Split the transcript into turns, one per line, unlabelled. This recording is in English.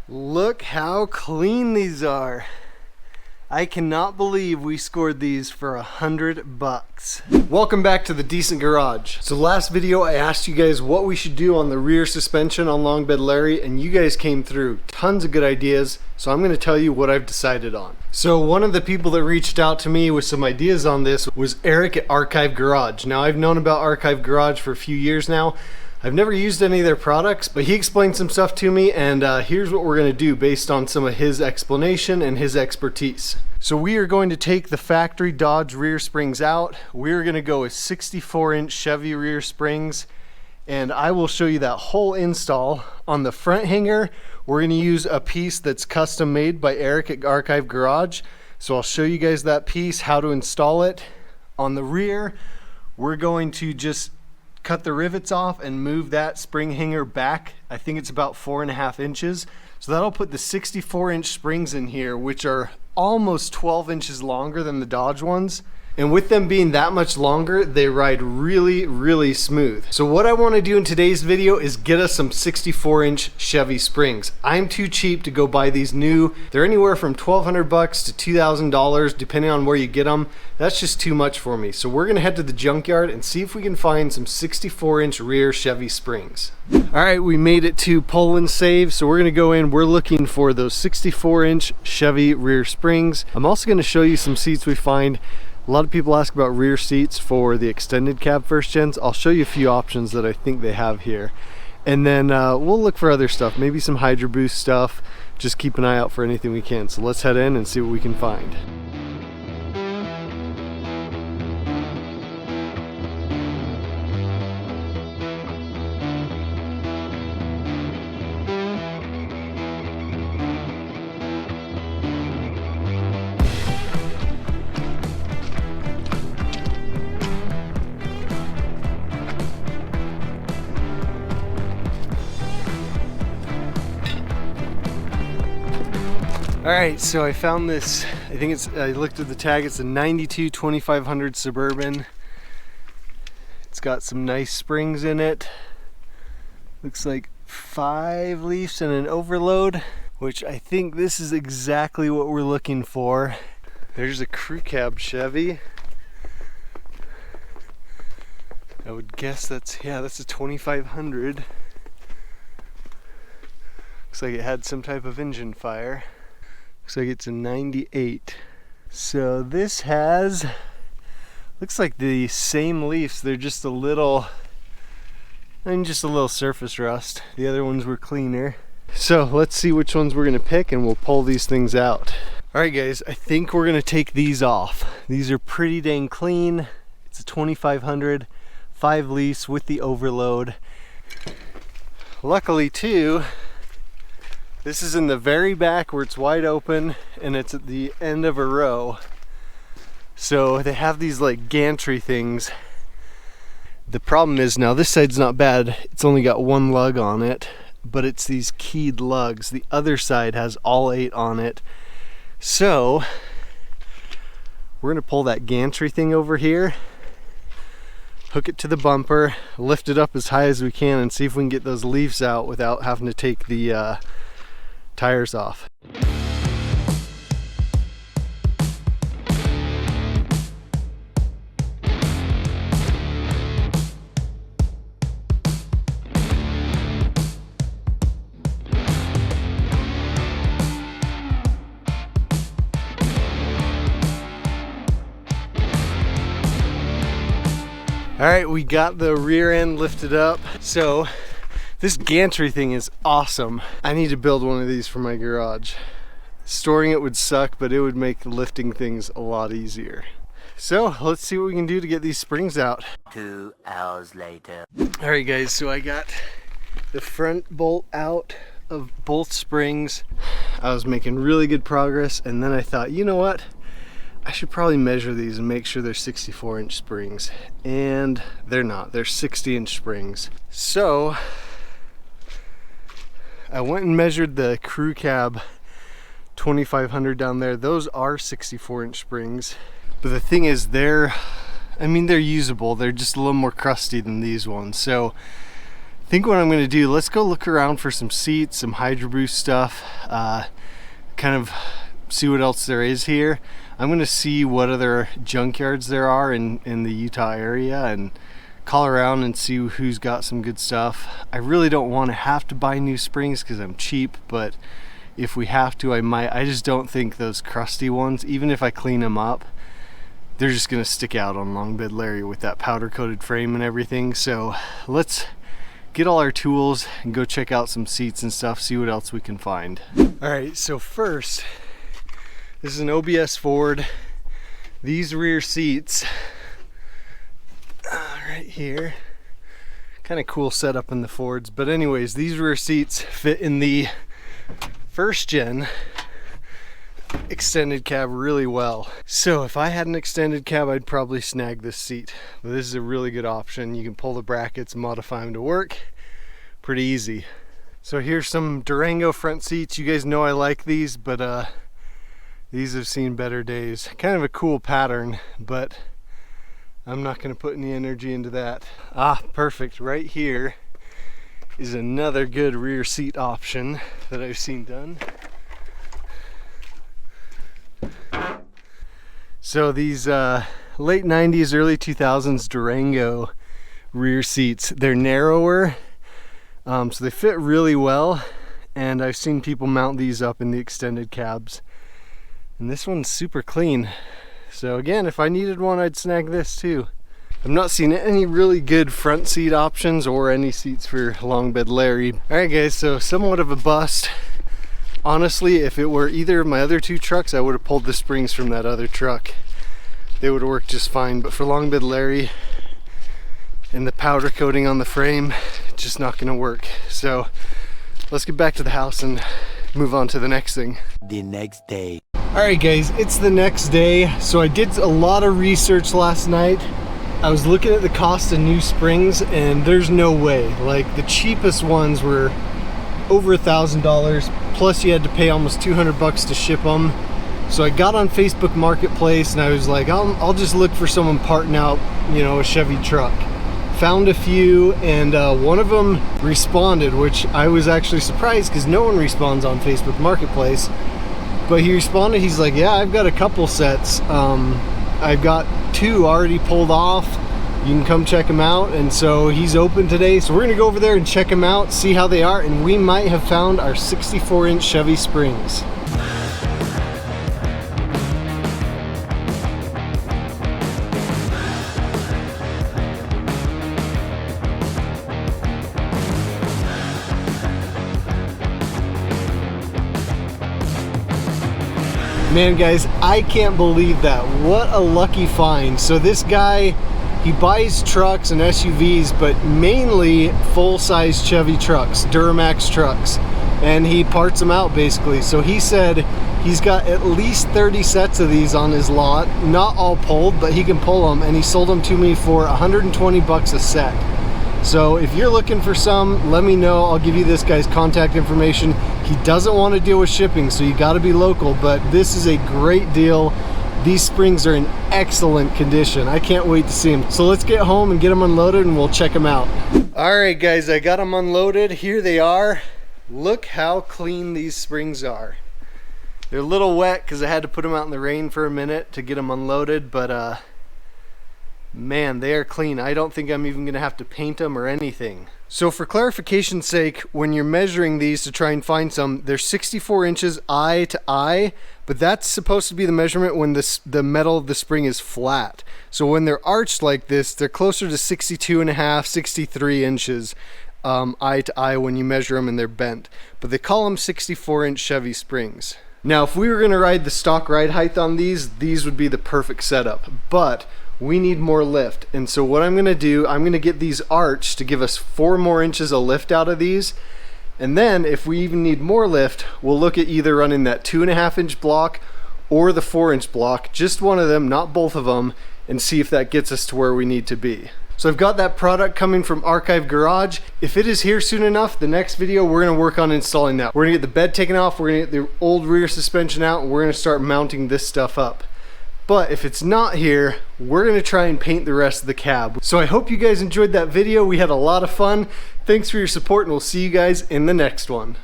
Look how clean these are. I cannot believe we scored these for $100. Welcome back to the Decent Garage. So last video I asked you guys what we should do on the rear suspension on Long Bed Larry, and you guys came through tons of good ideas. So I'm going to tell you what I've decided on. So one of the people that reached out to me with some ideas on this was Eric at Archive Garage. Now I've known about Archive Garage for a few years now. I've never used any of their products, but he explained some stuff to me, and here's what we're going to do based on some of his explanation and his expertise. So we are going to take the factory Dodge rear springs out. We're going to go with 64-inch Chevy rear springs, and I will show you that whole install. On the front hanger, we're going to use a piece that's custom made by Eric at Archive Garage. So I'll show you guys that piece, how to install it. On the rear, we're going to just cut the rivets off and move that spring hanger back. I think it's about 4.5 inches. So that'll put the 64-inch springs in here, which are almost 12 inches longer than the Dodge ones. And with them being that much longer, they ride really, really smooth. So what I want to do in today's video is get us some 64-inch Chevy springs. I'm too cheap to go buy these new. They're anywhere from $1,200 to $2,000, depending on where you get them. That's just too much for me. So we're gonna head to the junkyard and see if we can find some 64-inch rear Chevy springs. All right, we made it to Pull and Save. So we're gonna go in, we're looking for those 64-inch Chevy rear springs. I'm also gonna show you some seats we find. A lot of people ask about rear seats for the extended cab first gens. I'll show you a few options that I think they have here. And then we'll look for other stuff, maybe some Hydro Boost stuff. Just keep an eye out for anything we can. So let's head in and see what we can find. All right, so I found this, I looked at the tag, it's a 92 2500 Suburban. It's got some nice springs in it. Looks like 5 leafs and an overload, which I think this is exactly what we're looking for. There's a crew cab Chevy. I would guess that's a 2500. Looks like it had some type of engine fire. Looks like it's a 98. So this has, looks like the same leaves. They're just a little surface rust. The other ones were cleaner. So let's see which ones we're gonna pick and we'll pull these things out. All right guys, I think we're gonna take these off. These are pretty dang clean. It's a 2500, 5 leaves with the overload. Luckily too, this is in the very back where it's wide open and it's at the end of a row. So they have these like gantry things. The problem is now this side's not bad. It's only got 1 lug on it, but it's these keyed lugs. The other side has all 8 on it. So we're gonna pull that gantry thing over here, hook it to the bumper, lift it up as high as we can and see if we can get those leaves out without having to take the tires off. All right, we got the rear end lifted up. So this gantry thing is awesome. I need to build one of these for my garage. Storing it would suck, but it would make lifting things a lot easier. So let's see what we can do to get these springs out.
2 hours later.
All right guys, so I got the front bolt out of both springs. I was making really good progress, and then I thought, you know what? I should probably measure these and make sure they're 64-inch springs. And they're not, they're 60-inch springs. So I went and measured the crew cab 2500 down there. Those are 64-inch springs. But the thing is, they're usable. They're just a little more crusty than these ones. So I think what I'm gonna do, let's go look around for some seats, some Hydro Boost stuff, kind of see what else there is here. I'm gonna see what other junkyards there are in the Utah area and call around and see who's got some good stuff. I really don't want to have to buy new springs because I'm cheap, but if we have to, I might. I just don't think those crusty ones, even if I clean them up, they're just gonna stick out on long bed Larry with that powder coated frame and everything. So let's get all our tools and go check out some seats and stuff, see what else we can find. All right, so first, this is an OBS Ford. These rear seats, right here, kind of cool setup in the Fords. But anyways, these rear seats fit in the first gen extended cab really well. So if I had an extended cab, I'd probably snag this seat. But this is a really good option. You can pull the brackets and modify them to work pretty easy. So here's some Durango front seats. You guys know I like these, but these have seen better days. Kind of a cool pattern, but I'm not going to put any energy into that. Ah, perfect. Right here is another good rear seat option that I've seen done. So these late 90s, early 2000s Durango rear seats, they're narrower, so they fit really well, and I've seen people mount these up in the extended cabs, and this one's super clean. So again, if I needed one, I'd snag this too. I'm not seeing any really good front seat options or any seats for long bed Larry. All right guys, so somewhat of a bust. Honestly, if it were either of my other two trucks, I would have pulled the springs from that other truck. They would have worked just fine, but for long bed Larry and the powder coating on the frame, it's just not gonna work. So let's get back to the house and move on to the next thing.
The next day.
All right guys, it's the next day. So I did a lot of research last night. I was looking at the cost of new springs, and there's no way. Like, the cheapest ones were over $1,000, plus you had to pay almost 200 bucks to ship them. So I got on Facebook Marketplace and I was like, I'll just look for someone parting out, you know, a Chevy truck. Found a few, and one of them responded, which I was actually surprised because no one responds on Facebook Marketplace. But he responded, he's like, yeah, I've got a couple sets. I've got 2 already pulled off. You can come check them out. And so he's open today, so we're gonna go over there and check them out, see how they are, and we might have found our 64-inch Chevy springs. Man guys, I can't believe that. What a lucky find. So this guy, he buys trucks and SUVs, but mainly full-size Chevy trucks, Duramax trucks, and he parts them out basically. So he said he's got at least 30 sets of these on his lot, not all pulled, but he can pull them, and he sold them to me for 120 bucks a set. So if you're looking for some, let me know. I'll give you this guy's contact information. He doesn't want to deal with shipping, so you got to be local, but this is a great deal. These springs are in excellent condition. I can't wait to see them. So let's get home and get them unloaded and we'll check them out. All right guys, I got them unloaded. Here they are. Look how clean these springs are. They're a little wet because I had to put them out in the rain for a minute to get them unloaded, but man, they are clean. I don't think I'm even gonna have to paint them or anything. So for clarification's sake, when you're measuring these to try and find some, they're 64 inches eye to eye, but that's supposed to be the measurement when the metal of the spring is flat. So when they're arched like this, they're closer to 62 and a half, 63 inches eye to eye when you measure them and they're bent. But they call them 64-inch Chevy springs. Now, if we were gonna ride the stock ride height on these would be the perfect setup, but we need more lift. And so what I'm gonna do, I'm gonna get these arched to give us 4 more inches of lift out of these. And then if we even need more lift, we'll look at either running that 2.5 inch block or the 4-inch block, just one of them, not both of them, and see if that gets us to where we need to be. So I've got that product coming from Archive Garage. If it is here soon enough, the next video, we're gonna work on installing that. We're gonna get the bed taken off, we're gonna get the old rear suspension out, and we're gonna start mounting this stuff up. But if it's not here, we're gonna try and paint the rest of the cab. So I hope you guys enjoyed that video. We had a lot of fun. Thanks for your support, and we'll see you guys in the next one.